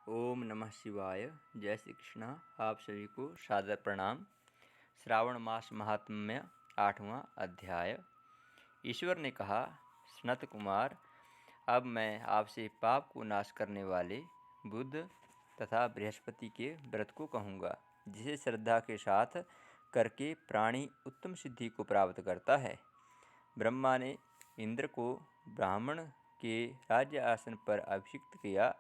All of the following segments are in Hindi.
ओम नमः शिवाय। जय श्री कृष्ण। आप सभी को सादर प्रणाम। श्रावण मास महात्म्य 8वां अध्याय। ईश्वर ने कहा, सनत कुमार, अब मैं आपसे पाप को नाश करने वाले बुध तथा बृहस्पति के व्रत को कहूँगा, जिसे श्रद्धा के साथ करके प्राणी उत्तम सिद्धि को प्राप्त करता है। ब्रह्मा ने इंद्र को ब्राह्मण के राज्य आसन पर अभिषिक्त किया।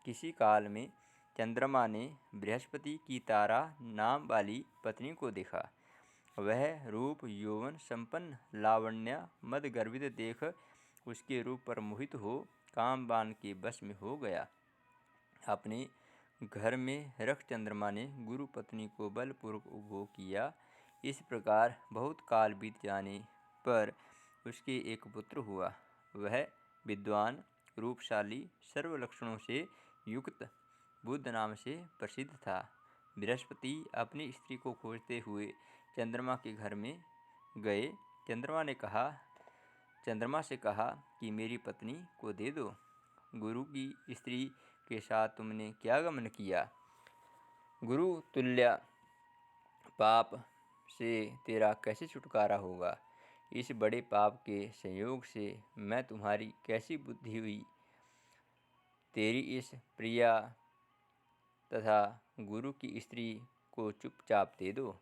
किसी काल में चंद्रमा ने बृहस्पति की तारा नाम वाली पत्नी को देखा। वह रूप यौवन संपन्न लावण्य मद गर्वित देख उसके रूप पर मोहित हो कामबान के वश में हो गया। अपने घर में रख चंद्रमा ने गुरु पत्नी को बलपूर्वक उपभोग किया। इस प्रकार बहुत काल बीत जाने पर उसके एक पुत्र हुआ। वह विद्वान, रूपशाली, सर्व लक्षणों से युक्त बुध नाम से प्रसिद्ध था। बृहस्पति अपनी स्त्री को खोजते हुए चंद्रमा के घर में गए। चंद्रमा से कहा कि मेरी पत्नी को दे दो। गुरु की स्त्री के साथ तुमने क्या गमन किया? गुरु तुल्य पाप से तेरा कैसे छुटकारा होगा? इस बड़े पाप के संयोग से मैं तुम्हारी कैसी बुद्धि हुई? तेरी इस प्रिया तथा गुरु की स्त्री को चुपचाप दे दो।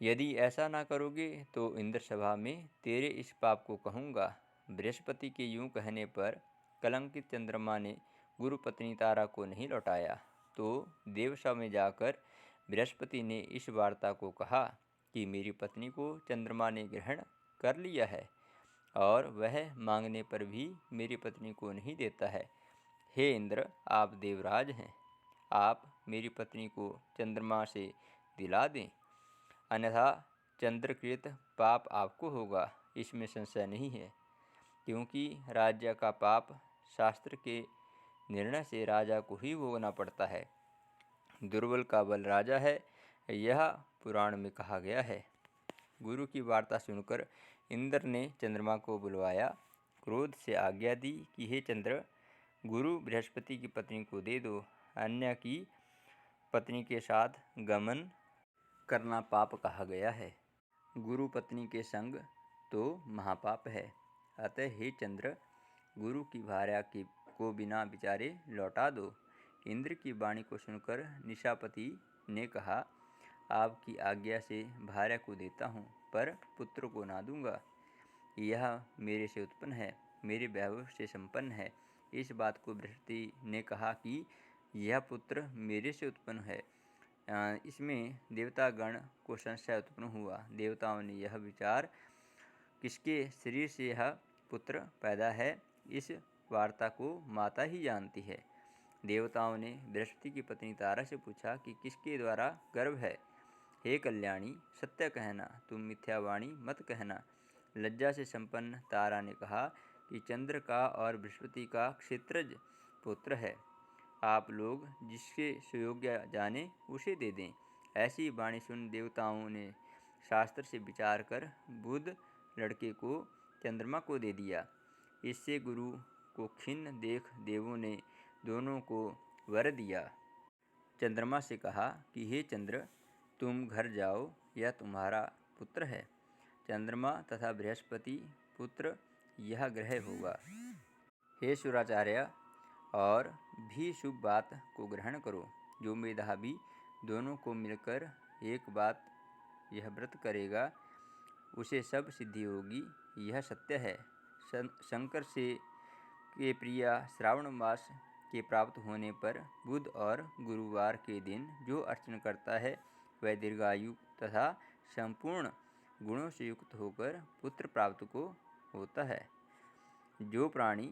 यदि ऐसा ना करोगे तो इंद्र सभा में तेरे इस पाप को कहूँगा। बृहस्पति के यूं कहने पर कलंकित चंद्रमा ने गुरु पत्नी तारा को नहीं लौटाया। तो देवसभा में जाकर बृहस्पति ने इस वार्ता को कहा कि मेरी पत्नी को चंद्रमा ने ग्रहण कर लिया है और वह मांगने पर भी मेरी पत्नी को नहीं देता है। हे इंद्र, आप देवराज हैं, आप मेरी पत्नी को चंद्रमा से दिला दें, अन्यथा चंद्रकृत पाप आपको होगा, इसमें संशय नहीं है। क्योंकि राज्य का पाप शास्त्र के निर्णय से राजा को ही भोगना पड़ता है। दुर्बल का बल राजा है, यह पुराण में कहा गया है। गुरु की वार्ता सुनकर इंद्र ने चंद्रमा को बुलवाया, क्रोध से आज्ञा दी कि हे चंद्र, गुरु बृहस्पति की पत्नी को दे दो, अन्य की पत्नी के साथ गमन करना पाप कहा गया है। गुरु पत्नी के संग तो महापाप है। अतः हे चंद्र, गुरु की भार्या को बिना विचारे लौटा दो। इंद्र की वाणी को सुनकर निशापति ने कहा, आपकी आज्ञा से भार्या को देता हूँ, पर पुत्र को ना दूंगा। यह मेरे से उत्पन्न है, मेरे वैभव से संपन्न है। इस बात को बृहस्पति ने कहा कि यह पुत्र मेरे से उत्पन्न है। इसमें देवतागण को संशय उत्पन्न हुआ। देवताओं ने यह विचार, किसके शरीर से यह पुत्र पैदा है, इस वार्ता को माता ही जानती है। देवताओं ने बृहस्पति की पत्नी तारा से पूछा कि किसके द्वारा गर्भ है। हे कल्याणी, सत्य कहना, तुम मिथ्यावाणी मत कहना। लज्जा से संपन्न तारा ने कहा कि चंद्र का और बृहस्पति का क्षेत्रज पुत्र है। आप लोग जिसके सुयोग्य जाने उसे दे दें। ऐसी वाणी सुन देवताओं ने शास्त्र से विचार कर बुध लड़के को चंद्रमा को दे दिया। इससे गुरु को खिन्न देख देवों ने दोनों को वर दिया। चंद्रमा से कहा कि हे चंद्र, तुम घर जाओ, यह तुम्हारा पुत्र है। चंद्रमा तथा बृहस्पति पुत्र यह ग्रह होगा। हे शुराचार्य, और भी शुभ बात को ग्रहण करो। जो मेधावी दोनों को मिलकर एक बात यह व्रत करेगा, उसे सब सिद्धि होगी, यह सत्य है। शंकर से के प्रिया श्रावण मास के प्राप्त होने पर बुध और गुरुवार के दिन जो अर्चन करता है, वह दीर्घायु तथा संपूर्ण गुणों से युक्त होकर पुत्र प्राप्त को होता है। जो प्राणी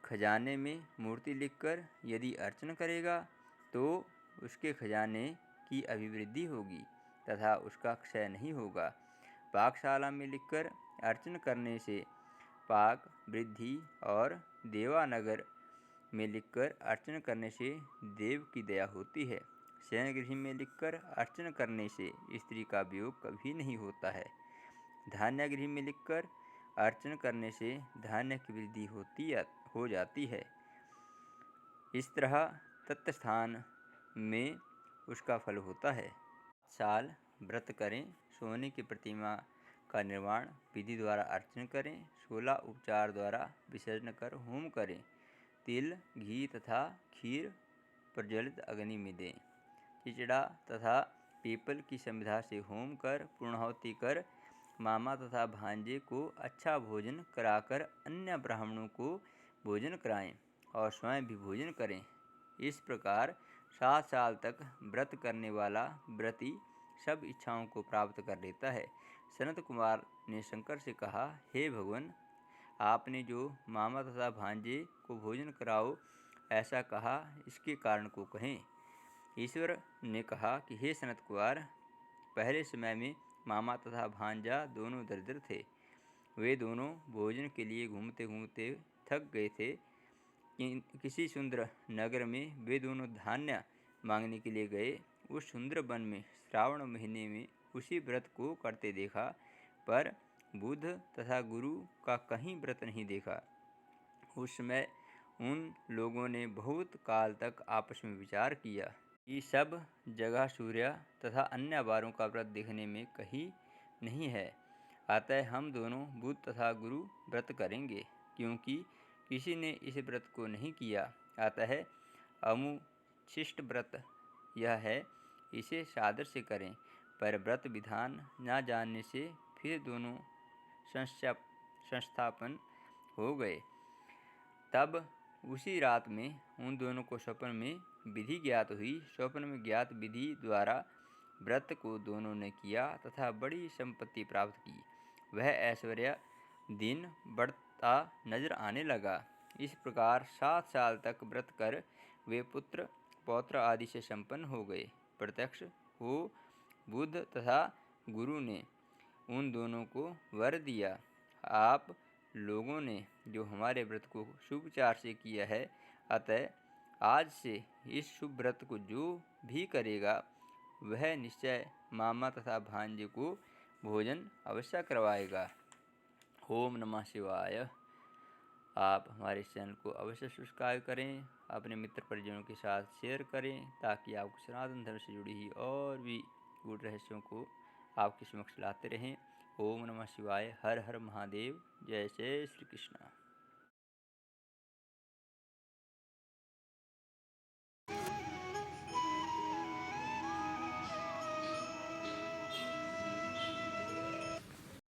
खजाने में मूर्ति लिखकर यदि अर्चन करेगा, तो उसके खजाने की अभिवृद्धि होगी तथा उसका क्षय नहीं होगा। पाकशाला में लिखकर अर्चन करने से पाक वृद्धि और देवानगर में लिखकर अर्चन करने से देव की दया होती है। शयन गृह में लिखकर अर्चन करने से स्त्री का वियोग कभी नहीं होता है। धान्य गृह में लिखकर अर्चन करने से धान्य की वृद्धि हो जाती है। इस तरह तत्स्थान में उसका फल होता है। साल व्रत करें, सोने की प्रतिमा का निर्माण विधि द्वारा अर्चन करें, 16 उपचार द्वारा विसर्जन कर होम करें, तिल, घी तथा खीर प्रज्वलित अग्नि में दें, चिचड़ा तथा पीपल की संविधा से होम कर पूर्णाहुति कर मामा तथा भांजे को अच्छा भोजन कराकर अन्य ब्राह्मणों को भोजन कराएं और स्वयं भी भोजन करें। इस प्रकार 7 साल तक व्रत करने वाला व्रती सब इच्छाओं को प्राप्त कर लेता है। सनत कुमार ने शंकर से कहा, हे भगवान, आपने जो मामा तथा भांजे को भोजन कराओ ऐसा कहा, इसके कारण को कहें। ईश्वर ने कहा कि हे सनत कुमार, पहले समय में मामा तथा भांजा दोनों दरिद्र थे। वे दोनों भोजन के लिए घूमते घूमते थक गए थे। किसी सुंदर नगर में वे दोनों धान्य मांगने के लिए गए। उस सुंदर वन में श्रावण महीने में उसी व्रत को करते देखा, पर बुद्ध तथा गुरु का कहीं व्रत नहीं देखा। उस समय उन लोगों ने बहुत काल तक आपस में विचार किया कि सब जगह सूर्य तथा अन्य वारों का व्रत देखने में कहीं नहीं है, अतः हम दोनों बुद्ध तथा गुरु व्रत करेंगे। क्योंकि किसी ने इस व्रत को नहीं किया, अतः अमुचिष्ट व्रत यह है, इसे सादर से करें। पर व्रत विधान न जानने से फिर दोनों संस्थापन हो गए। तब उसी रात में उन दोनों को स्वप्न में विधि ज्ञात हुई। स्वप्न में ज्ञात विधि द्वारा व्रत को दोनों ने किया तथा बड़ी संपत्ति प्राप्त की। वह ऐश्वर्य दिन बढ़ता नजर आने लगा। इस प्रकार 7 साल तक व्रत कर वे पुत्र पौत्र आदि से संपन्न हो गए। प्रत्यक्ष हो बुद्ध तथा गुरु ने उन दोनों को वर दिया, आप लोगों ने जो हमारे व्रत को शुभ विचार से किया है, अतः आज से इस शुभ व्रत को जो भी करेगा वह निश्चय मामा तथा भांजे को भोजन अवश्य करवाएगा। ओम नमः शिवाय। आप हमारे इस चैनल को अवश्य सब्सक्राइब करें, अपने मित्र परिजनों के साथ शेयर करें, ताकि आपको सनातन धर्म से जुड़ी हुई और भी गूढ़ रहस्यों को आपके समक्ष लाते रहें। ओम नमः शिवाय। हर हर महादेव। जय जय श्री कृष्ण।